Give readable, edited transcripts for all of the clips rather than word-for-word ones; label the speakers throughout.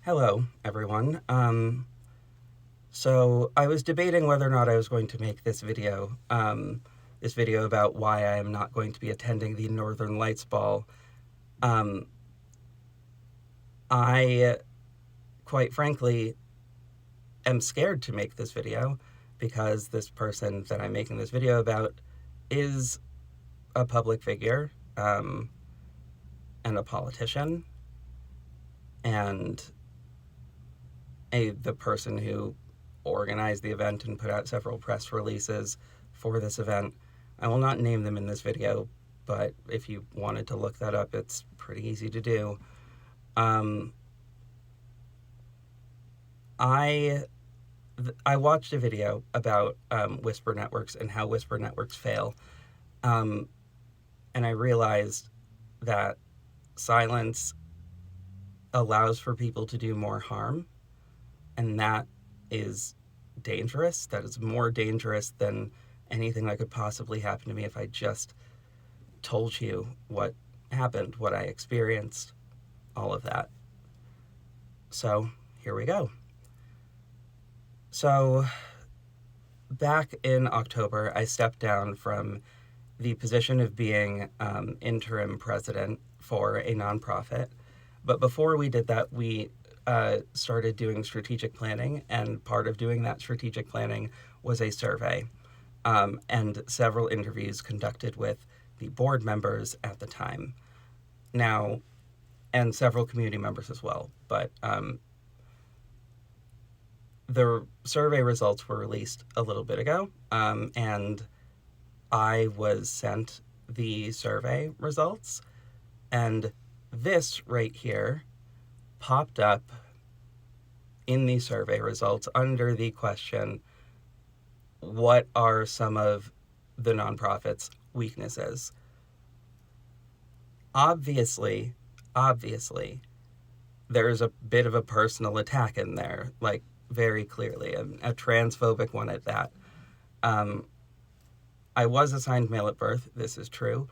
Speaker 1: Hello, everyone. So I was debating whether or not I was going to make this video about why I am not going to be attending the Northern Lights Ball. Um, I, quite frankly, am scared to make this video because this person that I'm making this video about is a public figure, and a politician, and the person who organized the event and put out several press releases for this event. I will not name them in this video, but if you wanted to look that up, it's pretty easy to do. Um, I I watched a video about whisper networks and how whisper networks fail, um, and I realized that silence allows for people to do more harm, and that is dangerous. That is more dangerous than anything that could possibly happen to me if I just told you what happened, what I experienced, all of that. So, here we go. So, back in October, I stepped down from the position of being interim president for a nonprofit. But before we did that, we started doing strategic planning, and part of doing that strategic planning was a survey, and several interviews conducted with the board members at the time. Now, and several community members as well. But the survey results were released a little bit ago, and I was sent the survey results, and this right here popped up in the survey results under the question, what are some of the nonprofit's weaknesses? Obviously, obviously, there's a bit of a personal attack in there, like very clearly, a transphobic one at that. Um, I was assigned male at birth, this is true.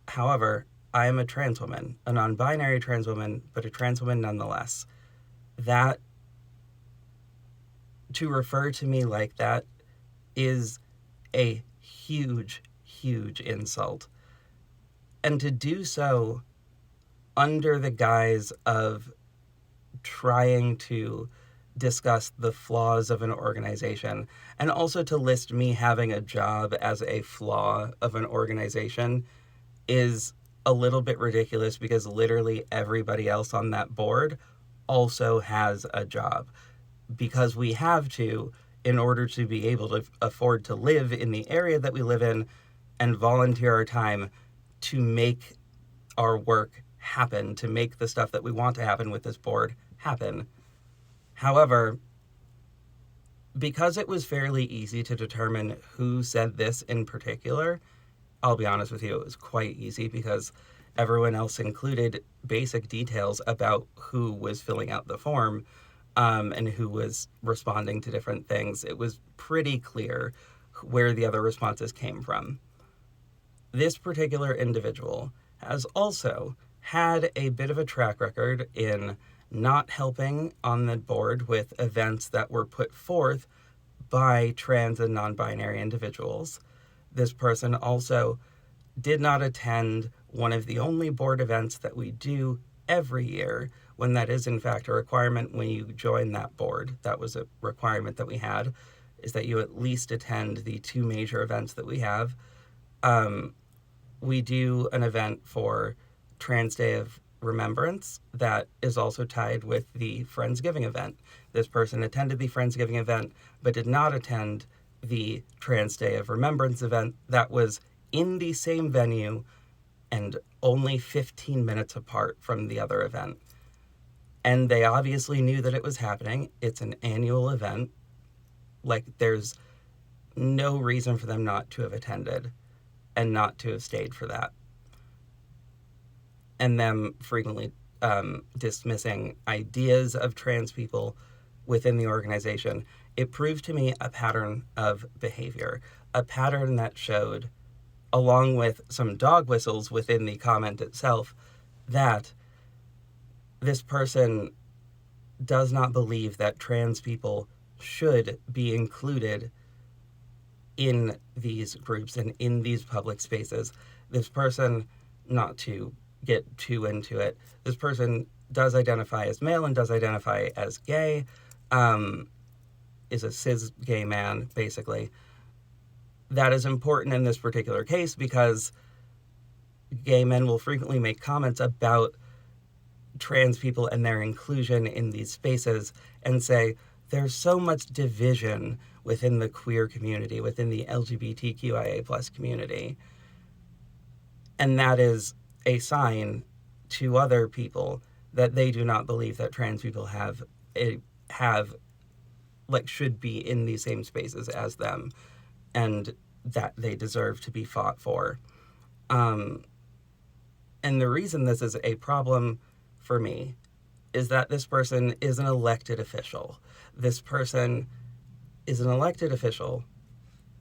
Speaker 1: However, I am a trans woman, a non binary trans woman, but a trans woman nonetheless. That, to refer to me like that, is a huge, huge insult. And to do so under the guise of trying to discuss the flaws of an organization, and also to list me having a job as a flaw of an organization, is a little bit ridiculous because literally everybody else on that board also has a job. Because we have to, in order to be able to afford to live in the area that we live in and volunteer our time to make our work happen, to make the stuff that we want to happen with this board happen. However, because it was fairly easy to determine who said this in particular, I'll be honest with you, it was quite easy because everyone else included basic details about who was filling out the form, and who was responding to different things. It was pretty clear where the other responses came from. This particular individual has also had a bit of a track record in not helping on the board with events that were put forth by trans and non binary individuals. This person also did not attend one of the only board events that we do every year, when that is in fact a requirement when you join that board. That was a requirement that we had, is that you at least attend the two major events that we have. We do an event for Trans Day of Remembrance that is also tied with the Friendsgiving event. This person attended the Friendsgiving event but did not attend the Trans Day of Remembrance event that was in the same venue and only 15 minutes apart from the other event. And they obviously knew that it was happening. It's an annual event. Like, there's no reason for them not to have attended and not to have stayed for that. And them frequently dismissing ideas of trans people within the organization. It proved to me a pattern of behavior, a pattern that showed, along with some dog whistles within the comment itself, that this person does not believe that trans people should be included in these groups and in these public spaces. This person, not to get too into it, this person does identify as male and does identify as gay, is a cis gay man, basically. That is important in this particular case because gay men will frequently make comments about trans people and their inclusion in these spaces and say, there's so much division within the queer community, within the LGBTQIA plus community. And that is a sign to other people that they do not believe that trans people should be in these same spaces as them, and that they deserve to be fought for. And the reason this is a problem for me is that this person is an elected official. This person is an elected official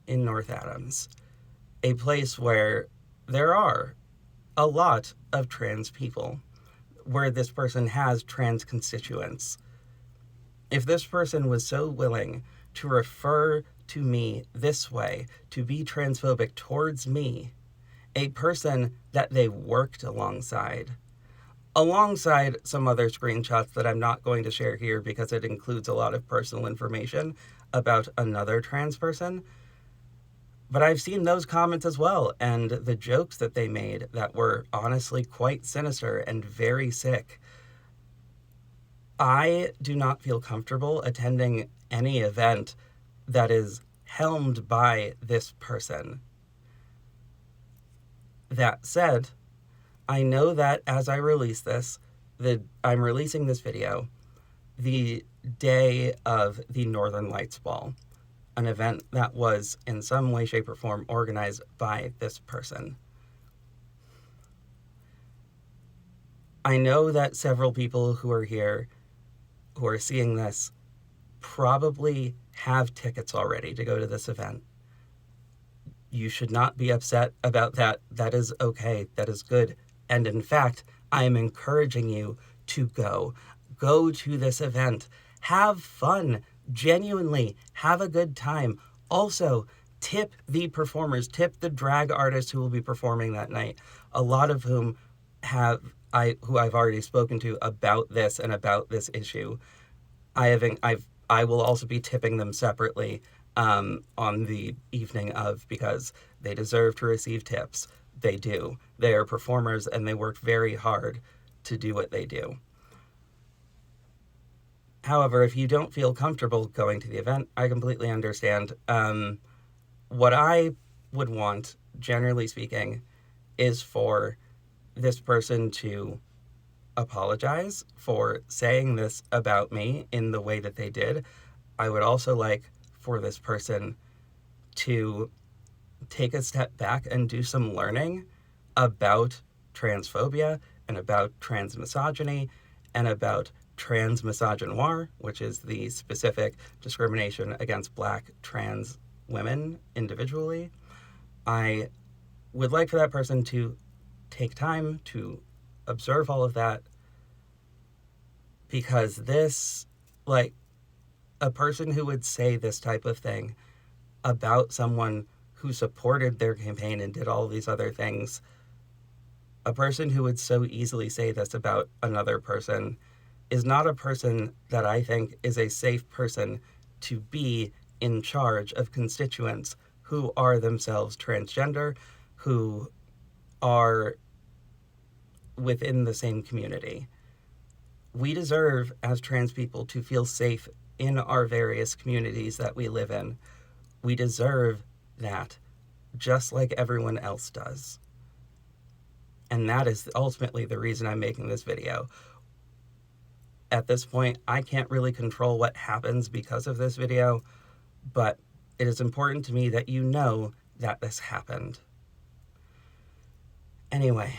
Speaker 1: in North Adams, a place where there are a lot of trans people, where this person has trans constituents. If this person was so willing to refer to me this way, to be transphobic towards me, a person that they worked alongside some other screenshots that I'm not going to share here because it includes a lot of personal information about another trans person. But I've seen those comments as well, and the jokes that they made that were honestly quite sinister and very sick. I do not feel comfortable attending any event that is helmed by this person. That said, I know that as I release this, I'm releasing this video the day of the Northern Lights Ball, an event that was in some way, shape, or form organized by this person. I know that several people who are here, who are seeing this, probably have tickets already to go to this event. You should not be upset about that. That is okay. That is good. And in fact, I am encouraging you to go. Go to this event. Have fun. Genuinely have a good time. Also, tip the performers. Tip the drag artists who will be performing that night. A lot of whom who I've already spoken to about this and about this issue. I will also be tipping them separately on the evening of, because they deserve to receive tips. They do. They are performers and they work very hard to do what they do. However, if you don't feel comfortable going to the event, I completely understand. What I would want, generally speaking, is for this person to apologize for saying this about me in the way that they did. I would also like for this person to take a step back and do some learning about transphobia and about trans misogyny and about trans misogynoir, which is the specific discrimination against Black trans women individually. I would like for that person to take time to observe all of that, because this, a person who would say this type of thing about someone who supported their campaign and did all these other things, a person who would so easily say this about another person is not a person that I think is a safe person to be in charge of constituents who are themselves transgender, who are within the same community. We deserve, as trans people, to feel safe in our various communities that we live in. We deserve that, just like everyone else does. And that is ultimately the reason I'm making this video. At this point, I can't really control what happens because of this video, but it is important to me that you know that this happened. Anyway,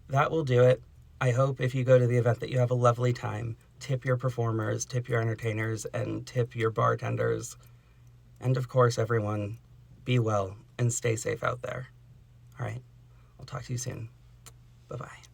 Speaker 1: that will do it. I hope if you go to the event that you have a lovely time. Tip your performers, tip your entertainers, and tip your bartenders. And of course, everyone, be well and stay safe out there. All right, I'll talk to you soon. Bye-bye.